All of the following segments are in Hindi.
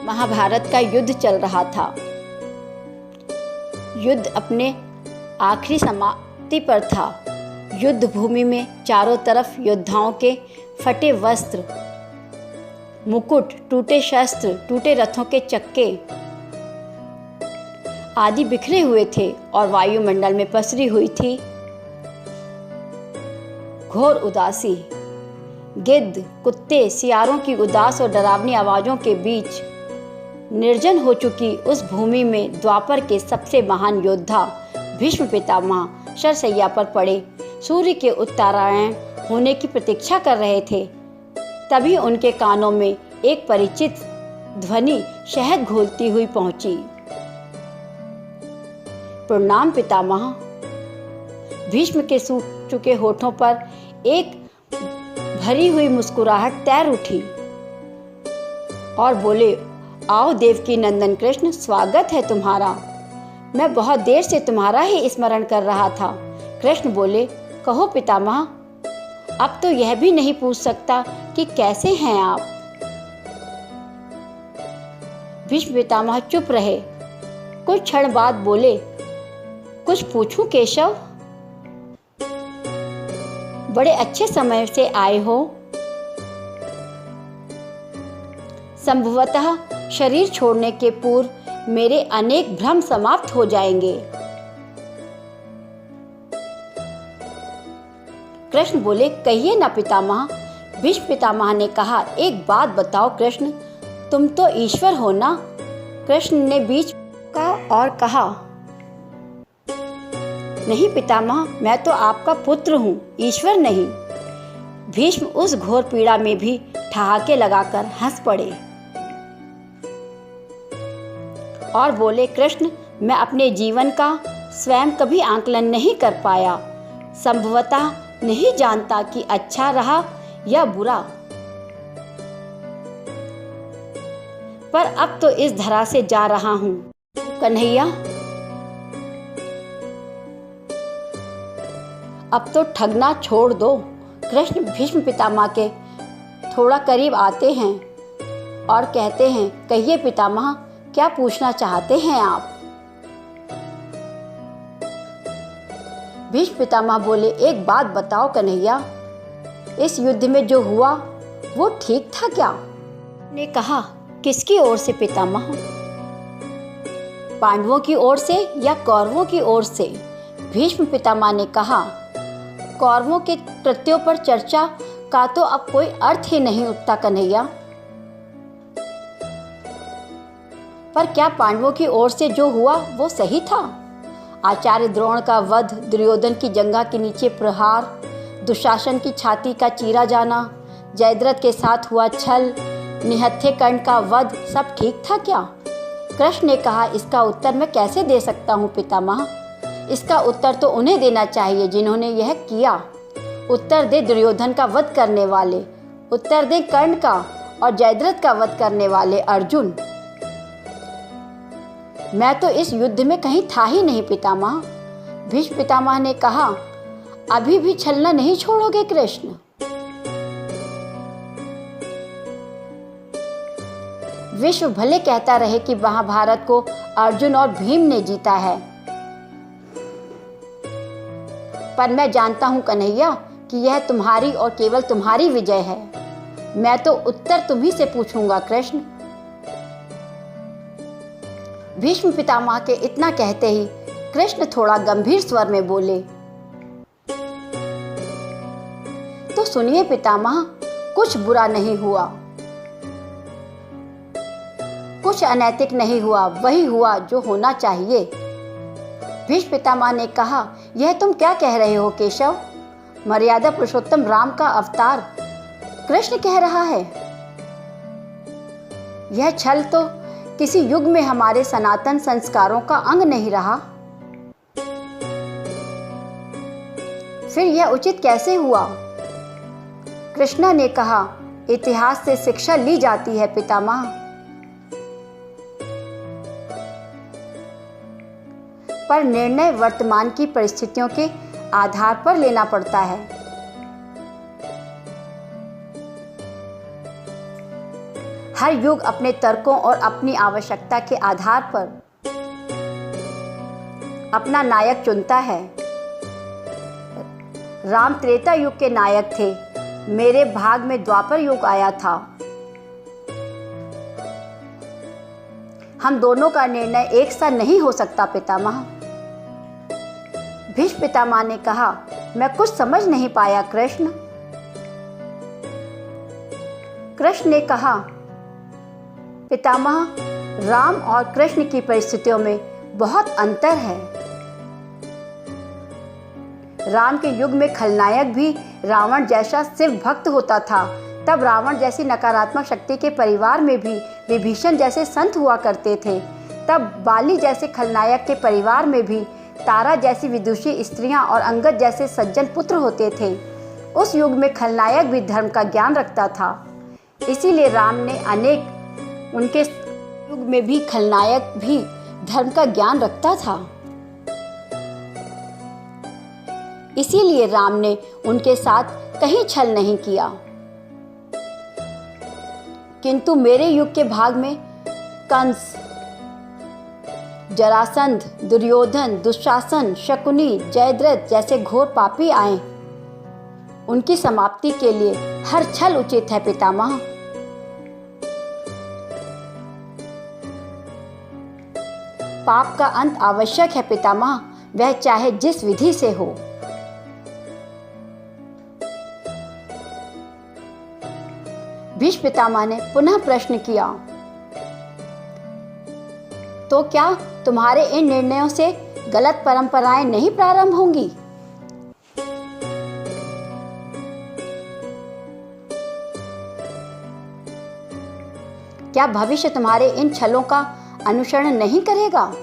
महाभारत का युद्ध चल रहा था। युद्ध अपने आखिरी समाप्ति पर था। युद्ध भूमि में चारों तरफ योद्धाओं के फटे वस्त्र, मुकुट, टूटे शस्त्र, टूटे रथों के चक्के आदि बिखरे हुए थे और वायुमंडल में पसरी हुई थी घोर उदासी। गिद्ध, कुत्ते, सियारों की उदास और डरावनी आवाज़ों के बीच निर्जन हो चुकी उस भूमि में द्वापर के सबसे महान योद्धा भीष्म पितामह शरशैया पर पड़े सूर्य के उत्तरायण होने की प्रतीक्षा कर रहे थे। तभी उनके कानों में एक परिचित ध्वनि शहद घोलती हुई पहुंची। प्रणाम पितामह। भीष्म के सूख चुके होठों पर एक भरी हुई मुस्कुराहट तैर उठी और बोले, आओ देवकी नंदन कृष्ण, स्वागत है तुम्हारा। मैं बहुत देर से तुम्हारा ही स्मरण कर रहा था। कृष्ण बोले, कहो पितामह। अब तो यह भी नहीं पूछ सकता कि कैसे हैं आप। भीष्म पितामह चुप रहे। कुछ क्षण बाद बोले, कुछ पूछूं केशव? बड़े अच्छे समय से आए हो। संभवतः शरीर छोड़ने के पूर्व मेरे अनेक भ्रम समाप्त हो जाएंगे। कृष्ण बोले, कहिए ना पितामह। भीष्म पितामह ने कहा, एक बात बताओ कृष्ण, तुम तो ईश्वर हो ना? कृष्ण ने बीच का और कहा, नहीं पितामह, मैं तो आपका पुत्र हूँ, ईश्वर नहीं। भीष्म उस घोर पीड़ा में भी ठहाके लगाकर हंस पड़े और बोले, कृष्ण, मैं अपने जीवन का स्वयं कभी आकलन नहीं कर पाया। संभवतः नहीं जानता कि अच्छा रहा या बुरा, पर अब तो इस धरा से जा रहा हूँ। कन्हैया, अब तो ठगना छोड़ दो। कृष्ण भीष्म पितामह के थोड़ा करीब आते हैं और कहते हैं, कहिए पितामह, क्या पूछना चाहते हैं आप? भीष्म पितामह बोले, एक बात बताओ कन्हैया, इस युद्ध में जो हुआ वो ठीक था क्या? ने कहा, किसकी ओर से पितामह? पांडवों की ओर से या कौरवों की ओर से? भीष्म पितामह ने कहा, कौरवों के कृत्यों पर चर्चा का तो अब कोई अर्थ ही नहीं उठता कन्हैया। पर क्या पांडवों की ओर से जो हुआ वो सही था? आचार्य द्रोण का वध, दुर्योधन की जंघा के नीचे प्रहार, दुशासन की छाती का चीरा जाना, जयद्रथ के साथ हुआ छल, निहत्थे कर्ण का वध, सब ठीक था क्या? कृष्ण ने कहा, इसका उत्तर मैं कैसे दे सकता हूँ पितामह? इसका उत्तर तो उन्हें देना चाहिए जिन्होंने यह किया। उत्तर दे दुर्योधन का वध करने वाले, उत्तर दे कर्ण का और जयद्रथ का वध करने वाले अर्जुन। मैं तो इस युद्ध में कहीं था ही नहीं पितामह। भीष्म पितामह ने कहा, अभी भी छलना नहीं छोड़ोगे कृष्ण? विश्व भले कहता रहे कि महाभारत को अर्जुन और भीम ने जीता है, पर मैं जानता हूं कन्हैया कि यह तुम्हारी और केवल तुम्हारी विजय है। मैं तो उत्तर तुम्ही से पूछूंगा कृष्ण। भीष्म पितामह के इतना कहते ही कृष्ण थोड़ा गंभीर स्वर में बोले, तो सुनिए पितामह, कुछ बुरा नहीं हुआ, कुछ अनैतिक नहीं हुआ, वही हुआ जो होना चाहिए। भीष्म पितामह ने कहा, यह तुम क्या कह रहे हो केशव? मर्यादा पुरुषोत्तम राम का अवतार कृष्ण कह रहा है। यह छल तो किसी युग में हमारे सनातन संस्कारों का अंग नहीं रहा। फिर यह उचित कैसे हुआ? कृष्णा ने कहा, इतिहास से शिक्षा ली जाती है पितामह। पर निर्णय वर्तमान की परिस्थितियों के आधार पर लेना पड़ता है। हर युग अपने तर्कों और अपनी आवश्यकता के आधार पर अपना नायक चुनता है। राम त्रेता युग के नायक थे, मेरे भाग में द्वापर युग आया था। हम दोनों का निर्णय एक सा नहीं हो सकता पितामह। भीष्म पितामह ने कहा, मैं कुछ समझ नहीं पाया कृष्ण। कृष्ण ने कहा, पितामह, राम और कृष्ण की परिस्थितियों में बहुत अंतर है। राम के युग में खलनायक भी रावण जैसा शिव भक्त होता था। तब रावण जैसी नकारात्मक शक्ति के परिवार में भी विभीषण जैसे संत हुआ करते थे। तब बाली जैसे खलनायक के परिवार में भी तारा जैसी विदुषी स्त्रियां और अंगद जैसे सज्जन पुत्र होते थे। उस युग में खलनायक भी धर्म का ज्ञान रखता था। इसीलिए राम ने उनके युग में भी खलनायक भी धर्म का ज्ञान रखता था। इसीलिए राम ने उनके साथ कहीं छल नहीं किया। किंतु मेरे युग के भाग में कंस, जरासंध, दुर्योधन, दुशासन, शकुनी, जयद्रथ जैसे घोर पापी आए। उनकी समाप्ति के लिए हर छल उचित है पितामह। पाप का अंत आवश्यक है पितामह, वह चाहे जिस विधि से हो। भीष्म पितामह ने पुनः प्रश्न किया, तो क्या तुम्हारे इन निर्णयों से गलत परंपराएं नहीं प्रारंभ होंगी? क्या भविष्य तुम्हारे इन छलों का अनुसरण नहीं करेगा?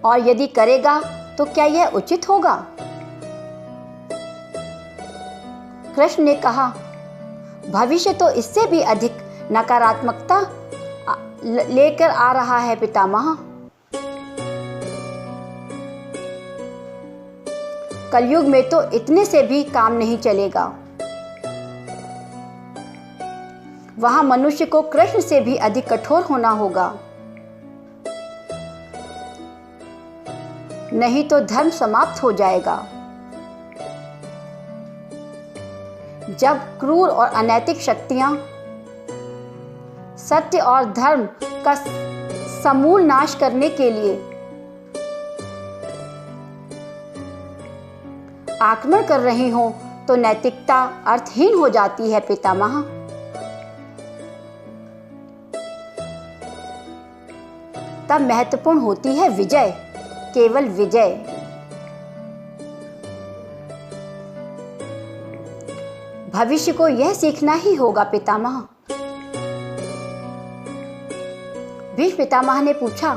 और यदि करेगा तो क्या यह उचित होगा? कृष्ण ने कहा, भविष्य तो इससे भी अधिक नकारात्मकता लेकर आ रहा है पितामह। कलयुग में तो इतने से भी काम नहीं चलेगा। वहां मनुष्य को कृष्ण से भी अधिक कठोर होना होगा, नहीं तो धर्म समाप्त हो जाएगा। जब क्रूर और अनैतिक शक्तियां सत्य और धर्म का समूल नाश करने के लिए आक्रमण कर रही हों तो नैतिकता अर्थहीन हो जाती है पितामह। तब महत्वपूर्ण होती है विजय, केवल विजय। भविष्य को यह सीखना ही होगा पितामह। भीष्म पितामह ने पूछा,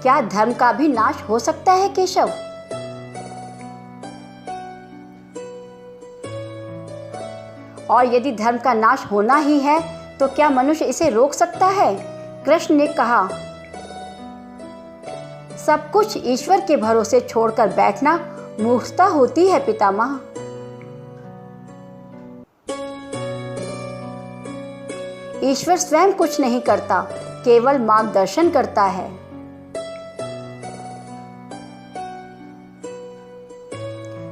क्या धर्म का भी नाश हो सकता है केशव? और यदि धर्म का नाश होना ही है तो क्या मनुष्य इसे रोक सकता है? कृष्ण ने कहा, सब कुछ ईश्वर के भरोसे छोड़कर बैठना मूर्खता होती है पितामह। ईश्वर स्वयं कुछ नहीं करता, केवल मार्गदर्शन करता है।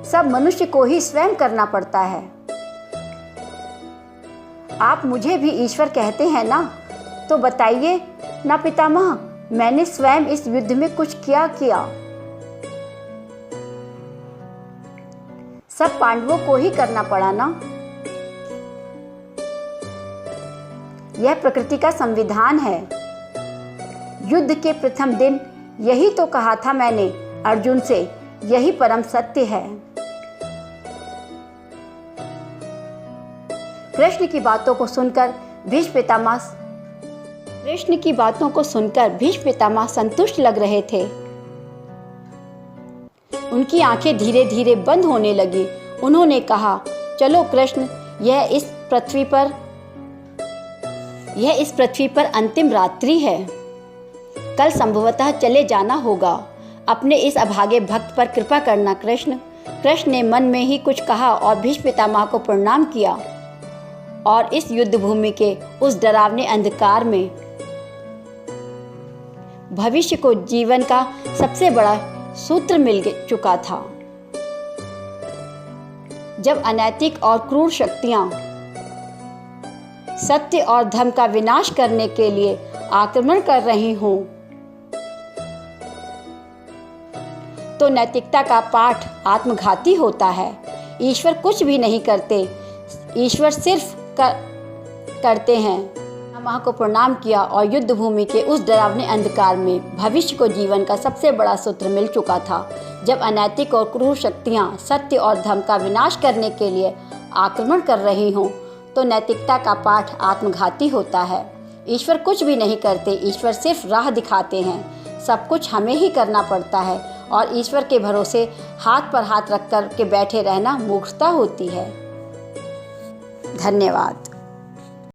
सब मनुष्य को ही स्वयं करना पड़ता है। आप मुझे भी ईश्वर कहते हैं ना, तो बताइए ना पितामह, मैंने स्वयं इस युद्ध में कुछ क्या किया? सब पांडवों को ही करना पड़ा ना। यह प्रकृति का संविधान है। युद्ध के प्रथम दिन यही तो कहा था मैंने अर्जुन से, यही परम सत्य है। कृष्ण की बातों को सुनकर भीष्म पितामह संतुष्ट लग रहे थे। उनकी आंखें धीरे धीरे बंद होने लगी। उन्होंने कहा, चलो कृष्ण, यह इस पृथ्वी पर अंतिम रात्रि है। कल संभवतः चले जाना होगा। अपने इस अभागे भक्त पर कृपा करना कृष्ण। कृष्ण ने मन में ही कुछ कहा और भीष्म पितामह को प्रणाम किया और इस युद्ध भूमि के उस डरावने अंधकार में भविष्य को जीवन का सबसे बड़ा सूत्र मिल चुका था। जब अनैतिक और क्रूर शक्तियां सत्य और धर्म का विनाश करने के लिए आक्रमण कर रही हों, तो नैतिकता का पाठ आत्मघाती होता है। ईश्वर कुछ भी नहीं करते, ईश्वर सिर्फ करते हैं। माँ को प्रणाम किया और युद्ध भूमि के उस डरावने अंधकार में भविष्य को जीवन का सबसे बड़ा सूत्र मिल चुका था। जब अनैतिक और क्रूर शक्तियाँ सत्य और धर्म का विनाश करने के लिए आक्रमण कर रही हों, तो नैतिकता का पाठ आत्मघाती होता है। ईश्वर कुछ भी नहीं करते, ईश्वर सिर्फ राह दिखाते हैं। सब कुछ हमें ही करना पड़ता है और ईश्वर के भरोसे हाथ पर हाथ रख कर के बैठे रहना मूर्खता होती है। धन्यवाद।